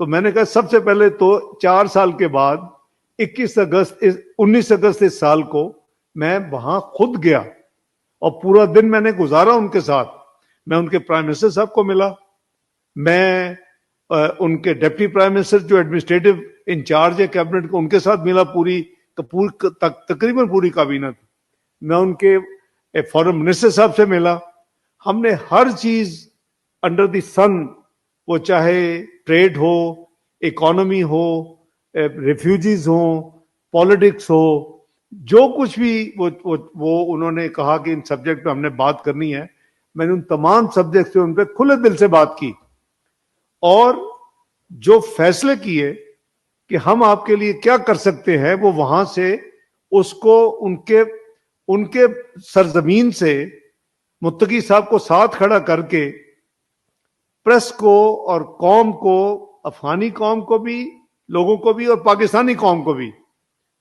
تو میں نے کہا سب سے پہلے تو 4 سال کے بعد 19 اگست اس سال کو میں وہاں خود گیا اور پورا دن میں نے گزارا ان کے ساتھ. میں ان کے پرائم منسٹر صاحب کو ملا, میں ان کے ڈپٹی پرائم منسٹر جو ایڈمنسٹریٹو انچارج ہے کیبنٹ کو, ان کے ساتھ ملا, تقریباً پوری کابینہ تھی. میں ان کے فارن منسٹر صاحب سے ملا. ہم نے ہر چیز انڈر دی سن, وہ چاہے ٹریڈ ہو, اکانومی ہو, ریفیوجیز ہوں, پالیٹکس ہو, جو کچھ بھی وہ انہوں نے کہا کہ ان سبجیکٹ پہ ہم نے بات کرنی ہے, میں نے ان تمام سبجیکٹ سے ان پہ کھلے دل سے بات کی, اور جو فیصلے کیے کہ ہم آپ کے لیے کیا کر سکتے ہیں, وہ وہاں سے اس کو ان کے سرزمین سے متقی صاحب کو ساتھ کھڑا کر کے پریس کو اور قوم کو, افغانی قوم کو بھی, لوگوں کو بھی, اور پاکستانی قوم کو بھی,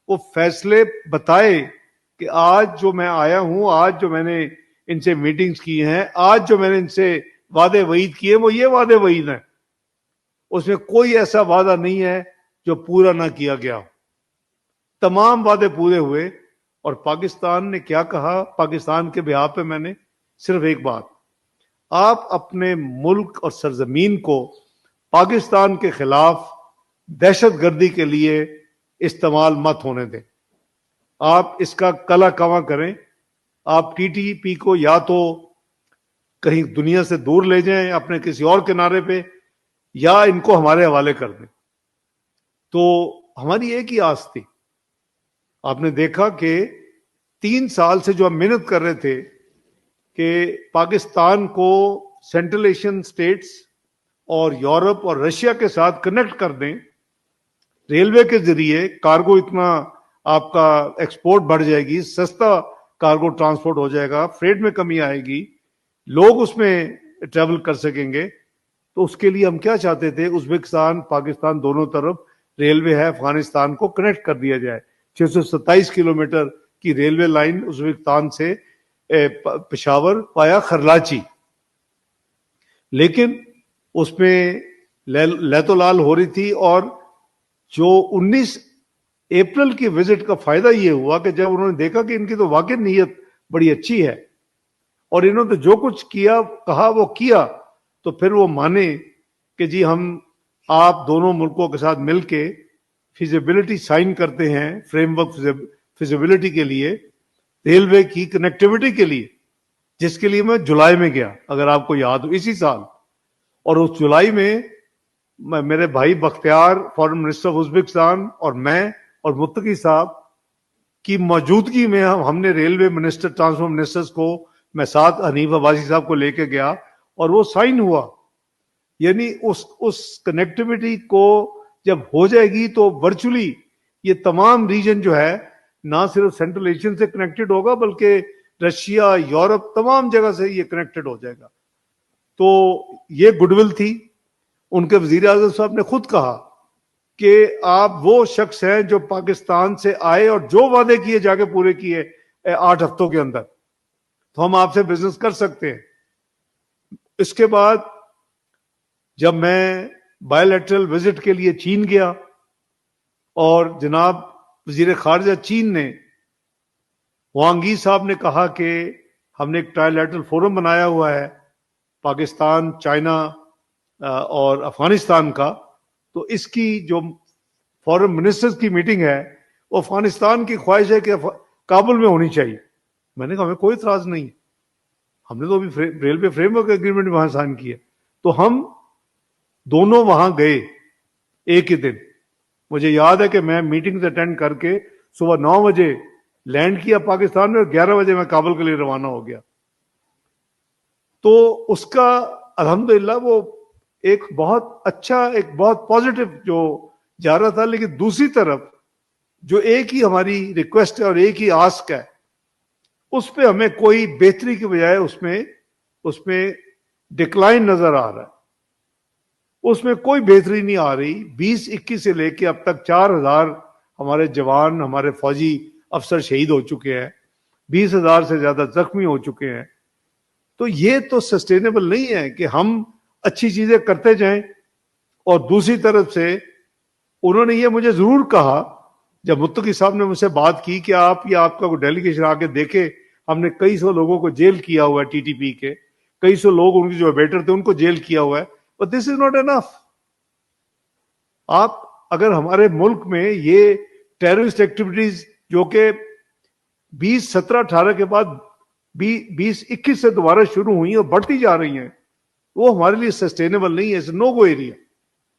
وہ فیصلے بتائے کہ آج جو میں آیا ہوں, آج جو میں نے ان سے میٹنگز کی ہیں, آج جو میں نے ان سے وعدے وعید کیے, وہ یہ وعدے وعید ہیں. اس میں کوئی ایسا وعدہ نہیں ہے جو پورا نہ کیا گیا. تمام وعدے پورے ہوئے. اور پاکستان نے کیا کہا, پاکستان کے بہاف پہ میں نے صرف ایک بات, آپ اپنے ملک اور سرزمین کو پاکستان کے خلاف دہشت گردی کے لیے استعمال مت ہونے دیں. آپ اس کا کلا کواں کریں. آپ ٹی ٹی پی کو یا تو کہیں دنیا سے دور لے جائیں اپنے کسی اور کنارے پہ, یا ان کو ہمارے حوالے کر دیں. تو ہماری ایک ہی آس تھی. آپ نے دیکھا کہ 3 سال سے جو ہم محنت کر رہے تھے کہ پاکستان کو سینٹرل ایشین سٹیٹس اور یورپ اور رشیا کے ساتھ کنیکٹ کر دیں, ریلوے کے ذریعے کارگو, اتنا آپ کا ایکسپورٹ بڑھ جائے گی, سستا کارگو ٹرانسپورٹ ہو جائے گا, فریٹ میں کمی آئے گی, لوگ اس میں ٹریول کر سکیں گے. تو اس کے لیے ہم کیا چاہتے تھے, ازبکستان پاکستان دونوں طرف ریلوے ہے, افغانستان کو کنیکٹ کر دیا جائے. 627 کلومیٹر کی ریلوے لائن ازبکستان سے پشاور پایا خرلاچی. لیکن اس میں لیت و لال ہو رہی تھی. اور جو 19 اپریل کی وزٹ کا فائدہ یہ ہوا کہ جب انہوں نے دیکھا کہ ان کی تو واقعی نیت بڑی اچھی ہے اور انہوں نے جو کچھ کیا کہا وہ کیا, تو پھر وہ مانے کہ جی ہم آپ دونوں ملکوں کے ساتھ مل کے فیزیبلٹی سائن کرتے ہیں, فریم ورک فیزیبلٹی کے لیے, ریلوے کی کنیکٹیوٹی کے لیے, جس کے لیے میں جولائی میں گیا, اگر آپ کو یاد ہو, اسی سال. اور اس جولائی میں میرے بھائی Bakhtiar foreign minister of Uzbekistan اور میں اور متقی صاحب کی موجودگی میں ہم نے ریلوے منسٹر, ٹرانسپورٹ منسٹرز کو, میں ساتھ حنیف عباسی صاحب کو لے کے گیا اور وہ سائن ہوا. یعنی اس کنیکٹیوٹی کو جب ہو جائے گی تو ورچولی یہ تمام ریجن جو ہے نہ صرف سینٹرل ایشین سے کنیکٹڈ ہوگا بلکہ رشیا, یورپ, تمام جگہ سے یہ کنیکٹڈ ہو جائے گا. تو یہ گڈ ول تھی. ان کے وزیر اعظم صاحب نے خود کہا کہ آپ وہ شخص ہیں جو پاکستان سے آئے اور جو وعدے کیے جا کے پورے کیے 8 ہفتوں کے اندر, تو ہم آپ سے بزنس کر سکتے ہیں. اس کے بعد جب میں بائی لیٹرل وزٹ کے لیے چین گیا اور جناب وزیر خارجہ چین نے, وانگ ای صاحب نے کہا کہ ہم نے ایک ٹرائی لیٹرل فورم بنایا ہوا ہے پاکستان, چائنا اور افغانستان کا, تو اس کی جو فارن منسٹرز کی میٹنگ ہے وہ افغانستان کی خواہش ہے کہ کابل میں ہونی چاہیے. میں نے کہا ہمیں کوئی اعتراض نہیں, ہم نے تو ابھی ریلوے فریم ورک ایگریمنٹ وہاں سائن کیا. تو ہم دونوں وہاں گئے ایک ہی دن. مجھے یاد ہے کہ میں میٹنگ اٹینڈ کر کے صبح 9 بجے لینڈ کیا پاکستان میں اور 11 بجے میں کابل کے لیے روانہ ہو گیا. تو اس کا الحمدللہ وہ ایک بہت اچھا, ایک بہت پازیٹو جو جا رہا تھا. لیکن دوسری طرف جو ایک ہی ہماری ریکویسٹ ہے اور ایک ہی آسک ہے, اس پہ ہمیں کوئی بہتری کی بجائے اس میں ڈکلائن نظر آ رہا ہے. اس میں کوئی بہتری نہیں آ رہی. 2021 سے لے کے اب تک 4000 ہمارے جوان, ہمارے فوجی افسر شہید ہو چکے ہیں, 20,000 سے زیادہ زخمی ہو چکے ہیں. تو یہ تو سسٹینیبل نہیں ہے کہ ہم اچھی چیزیں کرتے جائیں اور دوسری طرف سے انہوں نے یہ مجھے ضرور کہا جب متقی صاحب نے مجھ سے بات کی کہ آپ یا آپ کا کوئی ڈیلیگیشن آ کے دیکھے، ہم نے کئی سو لوگوں کو جیل کیا ہوا ہے ٹی ٹی پی کے، کئی سو لوگ ان کے جو بیٹر تھے ان کو جیل کیا ہوا ہے، but this is not enough. آپ اگر ہمارے ملک میں یہ ٹیررسٹ ایکٹیویٹیز جو کہ 2017-18 کے بعد 2021 سے دوبارہ شروع ہوئی ہیں اور بڑھتی جا رہی ہیں، وہ ہمارے لیے سسٹینیبل نہیں ہے. نو گو ایریا.